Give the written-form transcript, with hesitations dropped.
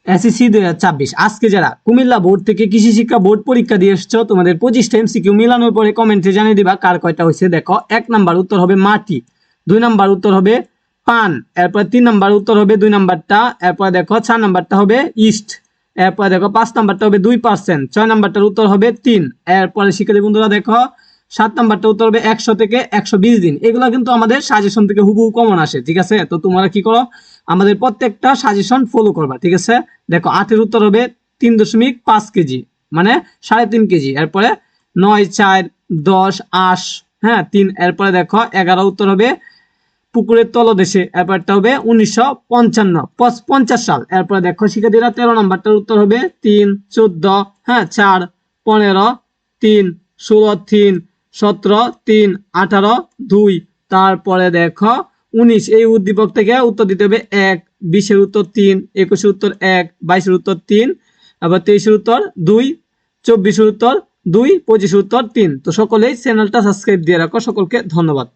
SSC 2026 আজকে যারা Comilla board থেকে কৃষি শিক্ষা বোর্ড পরীক্ষা দিয়ে এসছো তোমাদের 25টা এমসিকিউ মিলানোর পরে কমেন্টে জানিয়ে দিবা কার কয়টা হয়েছে। দেখো 1 নাম্বার উত্তর হবে মাটি, 2 নাম্বার উত্তর হবে পান, এরপর 3 নাম্বার উত্তর হবে 2 নাম্বারটা, এরপর দেখো 4 নাম্বারটা হবে ইস্ট, এরপর দেখো 5 নাম্বারটা হবে 2%, 6 নাম্বারটার উত্তর হবে 3, এরপরে শিক্ষার্থী বন্ধুরা দেখো 7 নাম্বারটা উত্তর হবে 100 থেকে 120 দিন। এগুলো কিন্তু আমাদের সাজেশন থেকে হুবহু কমন আসে, ঠিক আছে? তো তোমরা কি করো, আমাদের প্রত্যেকটা সাজেশন ফলো করবা, ঠিক আছে? দেখো 8 উত্তর হবে 3.5 কেজি, মানে 3.5 কেজি। এরপরে 9, 4, 10 আশ, হ্যাঁ 3। এরপরে দেখো 11 উত্তর হবে পুকুরের তলদেশে, এরপরটা হবে 1950 সাল। এরপরে দেখো শিক্ষার্থীরা 13 নাম্বারটার উত্তর হবে 3, 14, হ্যাঁ 4, 15, 3, 16, 3, 17, 3, 18, 2। তারপরে দেখো 19, এই উদ্দীপক থেকে উত্তর দিতে হবে 1, 20-এর উত্তর 3, 21-এর উত্তর 1, 22-এর উত্তর 3, আবার 23-এর উত্তর 2, 24-এর উত্তর 2, 25-এর উত্তর 3। তো সকলেই চ্যানেলটা সাবস্ক্রাইব দিয়ে রাখো। সকলকে ধন্যবাদ।